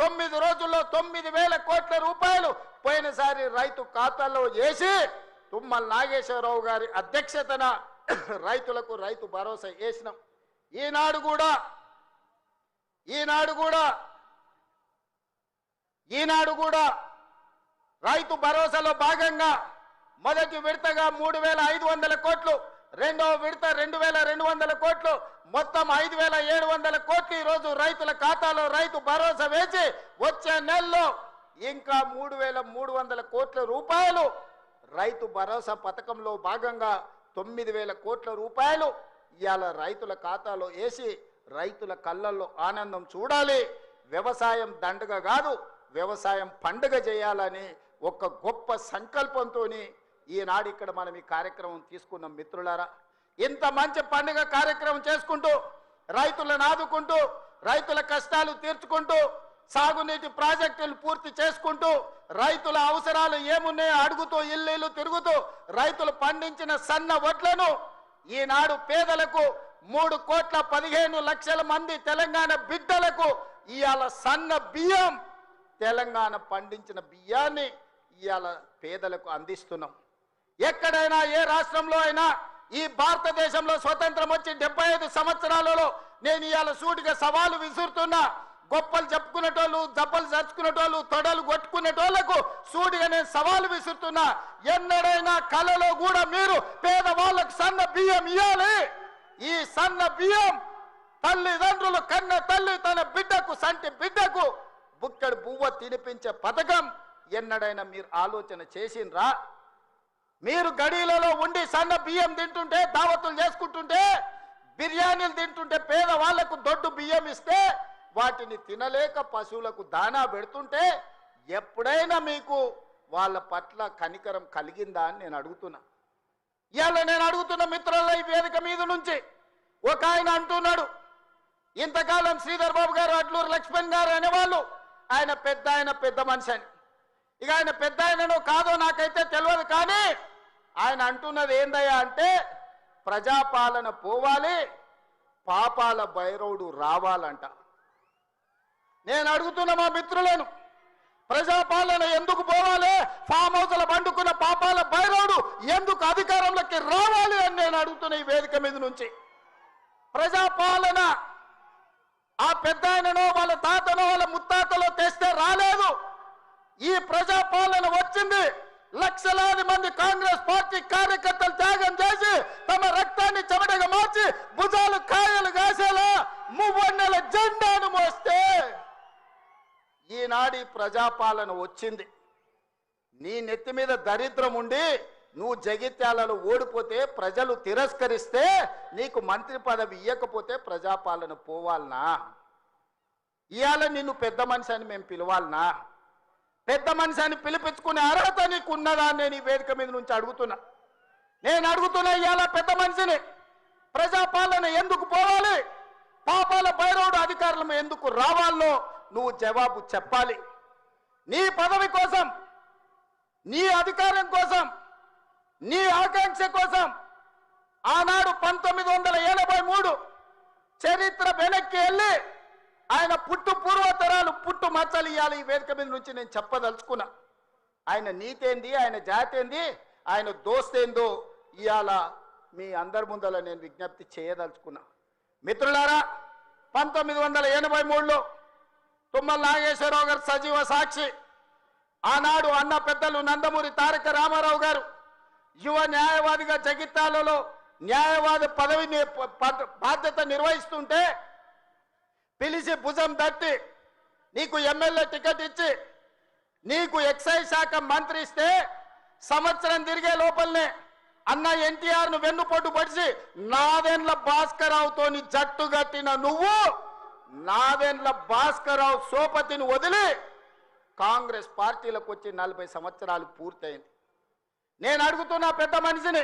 9 రోజుల్లో 9,000 కోట్ల రూపాయలు పోయినసారి రైతు ఖాతాల్లో వేసి తుమ్మల నాగేశ్వరరావు గారి అధ్యక్షతన రైతులకు రైతు భరోసా వేసినాం. ఈనాడు కూడా రైతు భరోసాలో భాగంగా మొదటి విడతగా 3,500 కోట్లు, రెండవ విడత 2,200 కోట్లు, మొత్తం 5,700 కోట్లు ఈరోజు రైతుల ఖాతాలో రైతు భరోసా వేసి వచ్చే నెలలో ఇంకా 3,300 కోట్ల రూపాయలు రైతు భరోసా పథకంలో భాగంగా 9,000 కోట్ల రూపాయలు ఇవాళ రైతుల ఖాతాలో వేసి రైతుల కళ్ళల్లో ఆనందం చూడాలి. వ్యవసాయం దండగ కాదు, వ్యవసాయం పండుగ చేయాలని ఒక గొప్ప సంకల్పంతో ఈనాడు ఇక్కడ మనం ఈ కార్యక్రమం తీసుకున్నాం. మిత్రులారా, ఇంత మంచి పండుగ కార్యక్రమం చేసుకుంటూ రైతులను ఆదుకుంటూ రైతుల కష్టాలు తీర్చుకుంటూ సాగునీటి ప్రాజెక్టులు పూర్తి చేసుకుంటూ రైతుల అవసరాలు ఏమున్నాయో అడుగుతూ ఇల్లు తిరుగుతూ రైతులు పండించిన సన్న వడ్లను ఈనాడు పేదలకు 3,15,00,000 మంది తెలంగాణ బిడ్డలకు ఇవాళ సన్న బియ్యం, తెలంగాణ పండించిన బియ్యాన్ని ఇవాళ పేదలకు అందిస్తున్నాం. ఎక్కడైనా ఏ రాష్ట్రంలో అయినా ఈ భారతదేశంలో స్వతంత్రం వచ్చి 75 సంవత్సరాలలో నేను ఇవాళ సూటిగా సవాలు విసురుతున్నా. గొప్పలు చెప్పుకునేటోళ్ళు, జబ్బలు చర్చుకునేటోళ్ళు, తొడలు కొట్టుకునేటోళ్లకు సూటిగా నేను సవాలు విసురుతున్నా. ఎన్నడైనా కళలో కూడా మీరు పేదవాళ్ళకు సన్న బియ్యం ఇవ్వాలి. ఈ సన్న బియ్యం తల్లిదండ్రులు కన్న తల్లి తన బిడ్డకు సంటి బిడ్డకు బుక్కడు బువ్వ తినిపించే పథకం ఎన్నడైనా మీరు ఆలోచన చేసిండ్రా? మీరు గడీలలో ఉండి సన్న బియ్యం తింటుంటే, దావతులు చేసుకుంటుంటే, బిర్యానీలు తింటుంటే, పేదవాళ్లకు దొడ్డు బియ్యం ఇస్తే వాటిని తినలేక పశువులకు దానా పెడుతుంటే ఎప్పుడైనా మీకు వాళ్ళ పట్ల కనికరం కలిగిందా అని నేను అడుగుతున్నా. ఇవాళ నేను అడుగుతున్న మిత్రుల ఈ వేదిక మీద నుంచి ఒక ఆయన అంటున్నాడు, ఇంతకాలం శ్రీధర్ బాబు గారు, అట్లూరు లక్ష్మణ్ గారు అనేవాళ్ళు ఆయన పెద్ద మనిషి అని. ఇక ఆయన పెద్ద ఆయననో కాదో నాకైతే తెలియదు, కానీ ఆయన అంటున్నది ఏందయ్యా అంటే ప్రజాపాలన పోవాలి, పాపాల భైరవుడు రావాలంట. నేను అడుగుతున్న మా మిత్రులను, ప్రజాపాలన ఎందుకు పోవాలి? ఫామ్ హౌస్ల పండుకున్న పాపాల భైరవుడు ఎందుకు అధికారంలోకి రావాలి అని నేను అడుగుతున్న ఈ వేదిక మీద నుంచి. ప్రజాపాలన ఆ పెద్ద ఆయననో వాళ్ళ తాతనో వాళ్ళ ముత్తాతలో తెస్తే రాలేదు. ఈ ప్రజాపాలన వచ్చింది లక్షలాది మంది కాంగ్రెస్ పార్టీ కార్యకర్తలు త్యాగం చేసి తమ రక్తాన్ని చెమటగా మార్చి భుజాలు కాయలు కాసేలా మువ్వన్నెల జెండాను మోస్తే ఈనాడు ప్రజాపాలన వచ్చింది. నీ నెత్తి మీద దరిద్రం ఉండి నువ్వు జగిత్యాలలో ఓడిపోతే, ప్రజలు తిరస్కరిస్తే, నీకు మంత్రి పదవి ఇవ్వకపోతే ప్రజాపాలన పోవాలనా? ఇవాళ నిన్ను పెద్ద మనిషి అని మేము పిలవాలనా? పెద్ద మనిషి అని పిలిపించుకునే అర్హత నీకు ఉన్నదా అని నేను ఈ వేదిక మీద నుంచి అడుగుతున్నా. నేను అడుగుతున్నా, ఇవాళ పెద్ద మనిషిని ప్రజాపాలన ఎందుకు పోవాలి, పాపాల భైరవుడు అధికారులు ఎందుకు రావాలో నువ్వు జవాబు చెప్పాలి. నీ పదవి కోసం, నీ అధికారం కోసం, నీ ఆకాంక్ష కోసం ఆనాడు 1983 చరిత్ర వెనక్కి వెళ్ళి ఆయన పుట్టు పూర్వతరాలు పుట్టు మచ్చలు ఇవ్వాలి. ఈ వేదిక మీద నుంచి నేను చెప్పదలుచుకున్నా. ఆయన నీతేంది, ఆయన జాతేంది, ఆయన దోస్తేందో ఇవాళ మీ అందరి ముందర నేను విజ్ఞప్తి చేయదలుచుకున్నా. మిత్రులారా, 1983లో తుమ్మల నాగేశ్వరరావు గారు సజీవ సాక్షి. ఆనాడు అన్న పెద్దలు నందమూరి తారక రామారావు గారు యువ న్యాయవాదిగా జగిత్యాలలో న్యాయవాది పదవిని బాధ్యత నిర్వహిస్తుంటే పిలిచి భుజం తట్టి నీకు ఎమ్మెల్యే టికెట్ ఇచ్చి నీకు ఎక్సైజ్ శాఖ మంత్రి ఇస్తే సంవత్సరం తిరిగే లోపలనే అన్న ఎన్టీఆర్ను వెన్నుపోటు పడిచి నాదెండ్ల భాస్కరరావుతోని జట్టు కట్టిన నువ్వు నాదెండ్ల భాస్కరరావు సోపతిని వదిలి కాంగ్రెస్ పార్టీలకు వచ్చి 40 సంవత్సరాలు పూర్తయింది. నేను అడుగుతున్నా పెద్ద మనిషిని,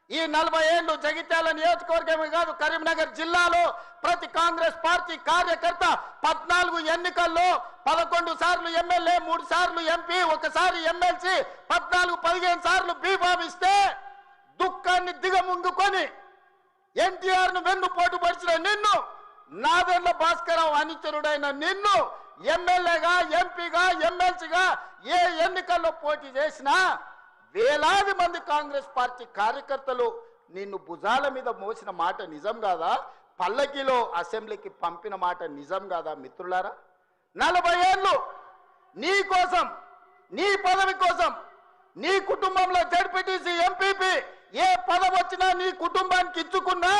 ఈ 40 ఏళ్ళు జగిత్యాల నియోజకవర్గమే కాదు కరీంనగర్ జిల్లాలో ప్రతి కాంగ్రెస్ పార్టీ కార్యకర్త 14 ఎన్నికల్లో 11 సార్లు ఎమ్మెల్యే, 3 సార్లు ఎంపీ, 1 సారి ఎమ్మెల్సీ, 14-15 సార్లు బీఫామ్ ఇస్తే దుఃఖాన్ని దిగముంగుకొని ఎన్టీఆర్ను వెన్నుపోటు పడిచిన నిన్ను, నాదెండ్ల భాస్కరరావు అనుచరుడైన నిన్ను ఎమ్మెల్యేగా ఎంపీగా ఎమ్మెల్సీగా ఏ ఎన్నికల్లో పోటీ చేసినా వేలాది మంది కాంగ్రెస్ పార్టీ కార్యకర్తలు నిన్ను భుజాల మీద మోసిన మాట నిజం కాదా? పల్లకిలో అసెంబ్లీకి పంపిన మాట నిజం కాదా? మిత్రులారా, 40 ఏళ్ళు నీ కోసం, నీ పదవి కోసం, నీ కుటుంబంలో జడ్పీటీసీ ఎంపీపీ ఏ పదవి వచ్చినా నీ కుటుంబానికి ఇచ్చుకున్నా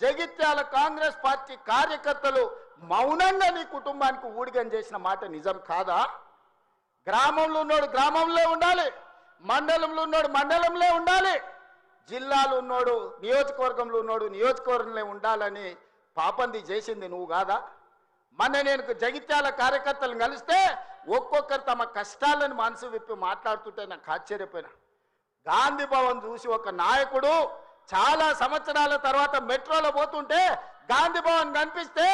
జగిత్యాల కాంగ్రెస్ పార్టీ కార్యకర్తలు మౌనంగా నీ కుటుంబానికి ఊడిగం చేసిన మాట నిజం కాదా? గ్రామంలో ఉన్నోడు గ్రామంలో ఉండాలి, మండలంలో ఉన్నోడు మండలంలో ఉండాలి, జిల్లాలో ఉన్నోడు నియోజకవర్గంలో ఉన్నోడు నియోజకవర్గంలో ఉండాలని పాపంది చేసింది నువ్వు కాదా? మొన్న నేను జగిత్యాల కార్యకర్తలను కలిస్తే ఒక్కొక్కరు తమ కష్టాలను మనసు విప్పి మాట్లాడుతుంటే నాకు ఆశ్చర్యపోయినా. గాంధీ భవన్ చూసి ఒక నాయకుడు చాలా సంవత్సరాల తర్వాత మెట్రోలో పోతుంటే గాంధీ భవన్ కనిపిస్తే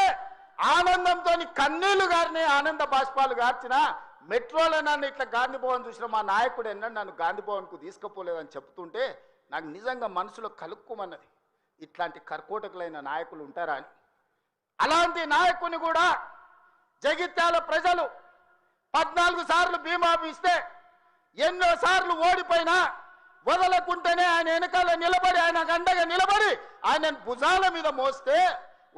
ఆనందంతో కన్నీళ్లు గారిని ఆనంద బాష్పాలు గార్చిన మెట్రోలో నన్ను ఇట్లా గాంధీ భవన్ చూసిన మా నాయకుడు ఎన్నడూ నన్ను గాంధీ భవన్కు తీసుకుపోలేదని చెప్తుంటే నాకు నిజంగా మనసులో కలుక్కుమన్నది. ఇట్లాంటి కర్కోటకులైన నాయకులు ఉంటారా అని. అలాంటి నాయకుని కూడా జగిత్యాల ప్రజలు 14 సార్లు బీమా ఇస్తే ఎన్నో సార్లు ఓడిపోయినా వదలకుంటేనే ఆయన వెనకాల నిలబడి ఆయన గండగా నిలబడి ఆయన భుజాల మీద మోస్తే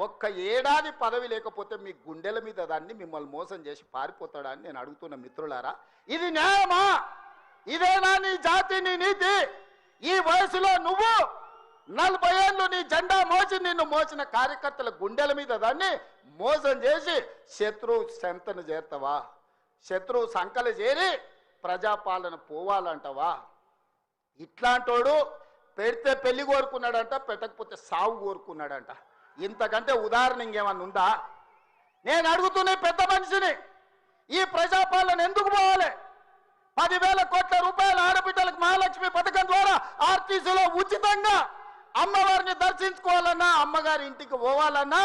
ఒక్క ఏడాది పదవి లేకపోతే మీ గుండెల మీద దాన్ని మిమ్మల్ని మోసం చేసి పారిపోతాడా అని నేను అడుగుతున్న మిత్రులారా, ఇది న్యాయమా? ఇదేనా నీ జాతి, నీ నీతి? ఈ వయసులో నువ్వు 40 ఏళ్ళు నీ జెండా మోసి నిన్ను మోసిన కార్యకర్తల గుండెల మీద దాన్ని మోసం చేసి శత్రువు సంతను చేరుతావా? శత్రువు సంకలు చేరి ప్రజాపాలన పోవాలంటావా? ఇట్లాంటోడు పెడితే పెళ్లి కోరుకున్నాడంట, పెట్టకపోతే సావు కోరుకున్నాడంట. ఇంతకంటే ఉదాహరణ ఇంకేమన్నా ఉందా? నేను అడుగుతున్న పెద్ద మనిషిని, ఈ ప్రజాపాలన ఎందుకు పోవాలి? 10,000 కోట్ల రూపాయల ఆడబిడ్డలకు మహాలక్ష్మి పథకం ద్వారా ఆర్టీసీలో ఉచితంగా అమ్మవారిని దర్శించుకోవాలన్నా, అమ్మగారి ఇంటికి పోవాలన్నా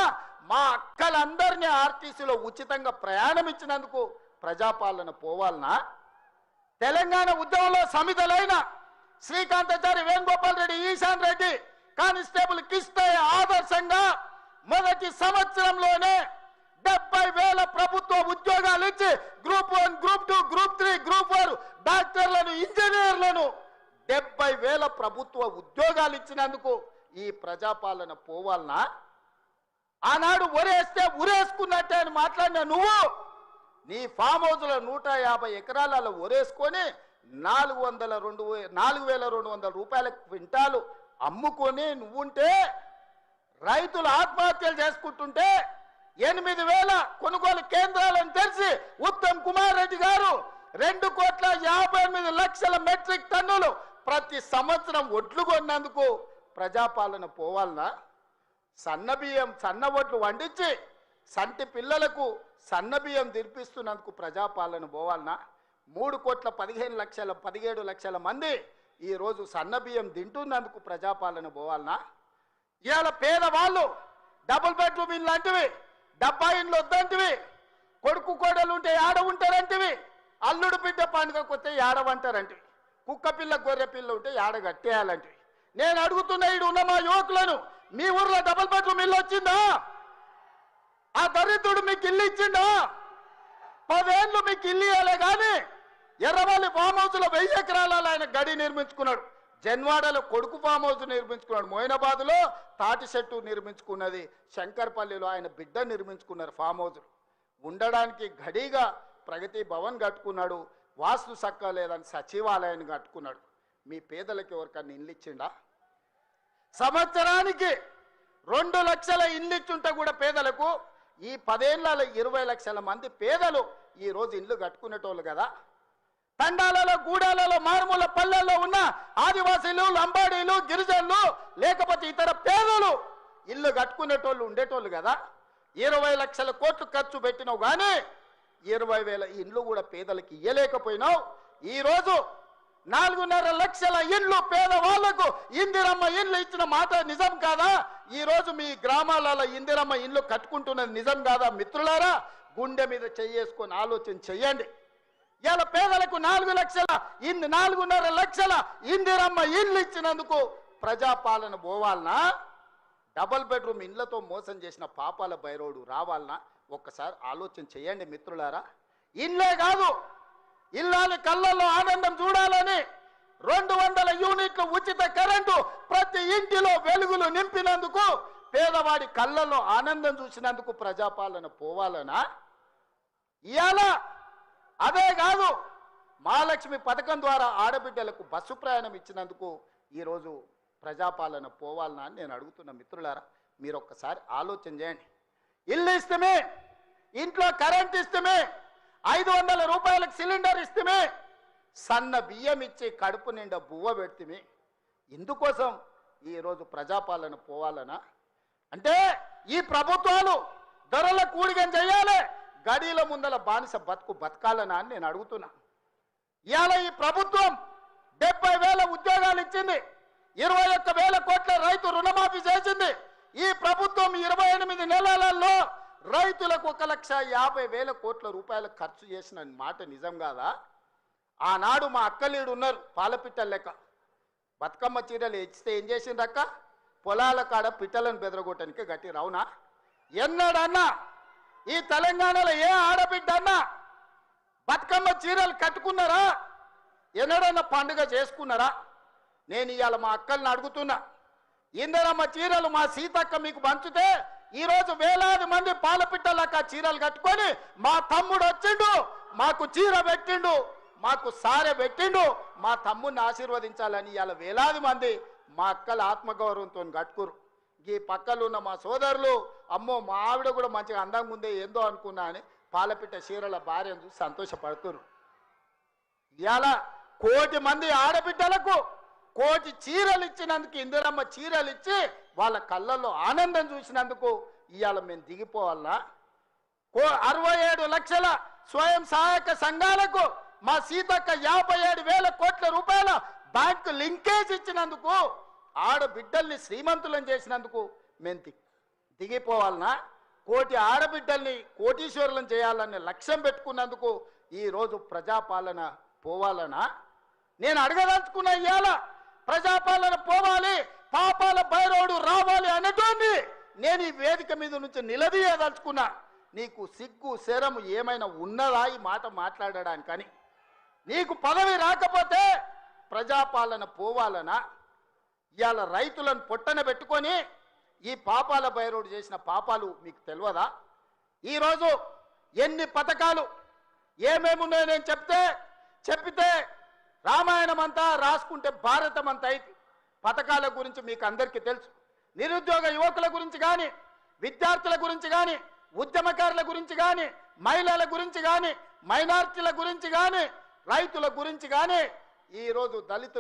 మా అక్కలందరినీ ఆర్టీసీలో ఉచితంగా ప్రయాణం ఇచ్చినందుకు ప్రజాపాలన పోవాలనా? తెలంగాణ ఉద్యమంలో సమితలైన శ్రీకాంతాచారి, వేణుగోపాల్ రెడ్డి, ఈశాన్ రెడ్డి కానిస్టేబుల్ కిష్టయ్య ఆదర్శంగా మొదటి సంవత్సరంలోనే 70,000 ప్రభుత్వ ఉద్యోగాలు ఇచ్చి గ్రూప్ 1, గ్రూప్ 2, గ్రూప్ 3, గ్రూప్ 4 డాక్టర్లను, ఇంజనీర్లను 70,000 ప్రభుత్వ ఉద్యోగాలు ఇచ్చినందుకు ఈ ప్రజాపాలన పోవాలనా? ఆనాడు ఒరేస్తే ఉరేసుకున్నట్టే అని మాట్లాడిన నువ్వు నీ ఫామ్ హౌస్లో 150 ఎకరాలలో ఒరేసుకొని 4,200 రూపాయల క్వింటాలు అమ్ముకొని నువ్వుంటే, రైతులు ఆత్మహత్యలు చేసుకుంటుంటే 8,000 కొనుగోలు కేంద్రాలను తెరిచి ఉత్తమ్ కుమార్ రెడ్డి గారు 2,58,00,000 మెట్రిక్ టన్నులు ప్రతి సంవత్సరం ఒడ్లు కొన్నందుకు ప్రజాపాలన పోవాలనా? సన్నబియ్యం, సన్న ఒడ్లు వండించి సంటి పిల్లలకు సన్నబియ్యం తినిపిస్తున్నందుకు ప్రజాపాలన పోవాలనా? 3,15,00,000 17 లక్షల మంది ఈరోజు సన్నబియ్యం తింటున్నందుకు ప్రజాపాలన పోవాలనా? ఇవాళ పేదవాళ్ళు డబుల్ బెడ్రూమ్ ఇల్లు అంటివి, డబ్బా ఇండ్లు వద్దంటివి, కొడుకు కోడలు ఉంటే ఏడ ఉంటారంటివి, అల్లుడు బిడ్డ పండుగకు వస్తే ఏడవంటారంటివి, కుక్క పిల్ల గొర్రె పిల్ల ఉంటే ఏడ కట్టేయాలంటివి. నేను అడుగుతున్న ఈడు ఉన్న మా యువకులను, మీ ఊర్లో డబుల్ బెడ్రూమ్ ఇల్లు వచ్చిందా? ఆ దరిద్రుడు మీకు ఇల్లు ఇచ్చిండా? 10 ఏళ్ళు మీకు ఇల్లు ఇవ్వలే కానీ ఎర్రవల్లి ఫామ్ హౌస్లో 1000 ఎకరాలలో ఆయన గడి నిర్మించుకున్నాడు. జన్వాడలో కొడుకు ఫామ్ హౌస్ నిర్మించుకున్నాడు. మోయినాబాద్లో తాటి చెట్టు నిర్మించుకున్నది. శంకర్పల్లిలో ఆయన బిడ్డ నిర్మించుకున్నారు ఫామ్ హౌస్. ఉండడానికి గడిగా ప్రగతి భవన్ కట్టుకున్నాడు. వాస్తు సక్క లేదని సచివాలయాన్ని కట్టుకున్నాడు. మీ పేదలకు ఎవరికన్నా ఇల్లు ఇచ్చిండా? సంవత్సరానికి 2 లక్షల ఇల్లు ఇచ్చుంటే కూడా పేదలకు ఈ 10 ఏళ్లలో 20 లక్షల మంది పేదలు ఈరోజు ఇల్లు కట్టుకునేటోళ్ళు కదా. తండాలలో, గూడాలలో, మారుమూల పల్లెల్లో ఉన్న ఆదివాసీలు, లంబాడీలు, గిరిజనులు లేకపోతే ఇతర పేదలు ఇల్లు కట్టుకునేటోళ్ళు ఉండేటోళ్ళు కదా. 20 లక్షల కోట్లు ఖర్చు పెట్టినావు కానీ 20,000 ఇండ్లు కూడా పేదలకు ఇయ్యలేకపోయినావు. ఈరోజు 4.5 లక్షల ఇండ్లు పేదవాళ్లకు ఇందిరమ్మ ఇండ్లు ఇచ్చిన మాట నిజం కాదా? ఈరోజు మీ గ్రామాలలో ఇందిరమ్మ ఇండ్లు కట్టుకుంటున్నది నిజం కాదా? మిత్రులారా, గుండె మీద చెయ్యేసుకొని ఆలోచన చెయ్యండి. ఇలా పేదలకు 4.5 లక్షల ఇందిరమ్మ ఇండ్లు ఇచ్చినందుకు ప్రజాపాలన పోవాలనా? డబుల్ బెడ్రూమ్ ఇండ్లతో మోసం చేసిన పాపాల బైరోడు రావాలనా? ఒక్కసారి ఆలోచన చేయండి మిత్రులారా. ఇల్లే కాదు, ఇల్లాలి కళ్ళల్లో ఆనందం చూడాలని 200 యూనిట్లు ఉచిత కరెంటు ప్రతి ఇంటిలో వెలుగులు నింపినందుకు, పేదవాడి కళ్ళల్లో ఆనందం చూసినందుకు ప్రజాపాలన పోవాలనా? ఇవాళ అదే కాదు, మహాలక్ష్మి పథకం ద్వారా ఆడబిడ్డలకు బస్సు ప్రయాణం ఇచ్చినందుకు ఈరోజు ప్రజాపాలన పోవాలనా అని నేను అడుగుతున్న మిత్రులారా. మీరు ఒక్కసారి ఆలోచన చేయండి. ఇల్లు ఇస్తమే, ఇంట్లో కరెంట్ ఇస్తమే, 500 రూపాయలకు సిలిండర్ ఇస్తమే, సన్న బియ్యం ఇచ్చి కడుపు నిండా బువ్వ పెడితే, ఇందుకోసం ఈరోజు ప్రజాపాలన పోవాలనా? అంటే ఈ ప్రభుత్వాలు ధరల కూడిగం చేయాలి, గడిల ముందల బానిస బతుకు బతకాలనా అని నేను అడుగుతున్నా. ఇవాళ ఈ ప్రభుత్వం 70,000 ఉద్యోగాలు ఇచ్చింది, 21,000 కోట్ల రైతు రుణమాఫీ చేసింది. ఈ ప్రభుత్వం 28 నెలలలో రైతులకు 1,50,000 కోట్ల రూపాయలు ఖర్చు చేసిన మాట నిజం కాదా? ఆనాడు మా అక్కలీడు ఉన్నారు, పాలపిట్టల లెక్క బతుకమ్మ చీరలు ఇచ్చితే ఏం చేసిండ్రక్క? పొలాల కాడ పిట్టలను బెదరగొట్టడానికి గట్టి రావునా? ఎన్నడన్నా ఈ తెలంగాణలో ఏ ఆడబిడ్డ అన్నా బతుకమ్మ చీరలు కట్టుకున్నారా? ఎన్నడన్నా పండుగ చేసుకున్నారా? నేను ఇవాళ మా అక్కల్ని అడుగుతున్నా, ఇందరమ్మ చీరలు మా సీతక్క మీకు పంచుతే ఈరోజు వేలాది మంది పాలపిట్టలక్క చీరలు కట్టుకొని మా తమ్ముడు వచ్చిండు, మాకు చీర పెట్టిండు, మాకు సారె పెట్టిండు, మా తమ్ముడిని ఆశీర్వదించాలని ఇవాళ వేలాది మంది మా అక్కల ఆత్మగౌరవంతో కట్టుకురు. ఈ పక్కలు ఉన్న మా సోదరులు, అమ్మో మా ఆవిడ కూడా మంచిగా అందంగా ఉందే ఏందో అనుకున్నా అని పాలపిట్ట చీరల భార్యను చూసి సంతోషపడుతున్నారు. ఇవాళ 1 కోటి మంది ఆడబిడ్డలకు 1 కోటి చీరలు ఇచ్చినందుకు, ఇందిరమ్మ చీరలు ఇచ్చి వాళ్ళ కళ్ళల్లో ఆనందం చూసినందుకు ఇవాళ మేము దిగిపోవాలనా? 67 లక్షల స్వయం సహాయక సంఘాలకు మా సీతక్క 57,000 కోట్ల రూపాయల బ్యాంకు లింకేజ్ ఇచ్చినందుకు, ఆడబిడ్డల్ని శ్రీమంతులను చేసినందుకు మేము దిగిపోవాలనా? 1 కోటి ఆడబిడ్డల్ని కోటీశ్వరులను చేయాలనే లక్ష్యం పెట్టుకున్నందుకు ఈరోజు ప్రజాపాలన పోవాలనా? నేను అడగదలుచుకున్న ఇవాళ ప్రజాపాలన పోవాలి, పాపాల భైరవుడు రావాలి అనేటోంది నేను ఈ వేదిక మీద నుంచి నిలదీయదలుచుకున్నా. నీకు సిగ్గు శరము ఏమైనా ఉన్నదా ఈ మాట మాట్లాడడానికని? నీకు పదవి రాకపోతే ప్రజాపాలన పోవాలనా? ఇవాళ రైతులను పొట్టన పెట్టుకొని ఈ పాపాల భైరవుడు చేసిన పాపాలు మీకు తెలియదా? ఈరోజు ఎన్ని పథకాలు ఏమేమి ఉన్నాయో నేను చెప్పితే రామాయణం అంతా రాసుకుంటే భారతం అంతా అయితే పథకాల గురించి మీకు అందరికీ తెలుసు. నిరుద్యోగ యువకుల గురించి కానీ, విద్యార్థుల గురించి కానీ, ఉద్యమకారుల గురించి కానీ, మహిళల గురించి కానీ, మైనార్టీల గురించి కానీ, రైతుల గురించి కానీ, ఈరోజు దళితుల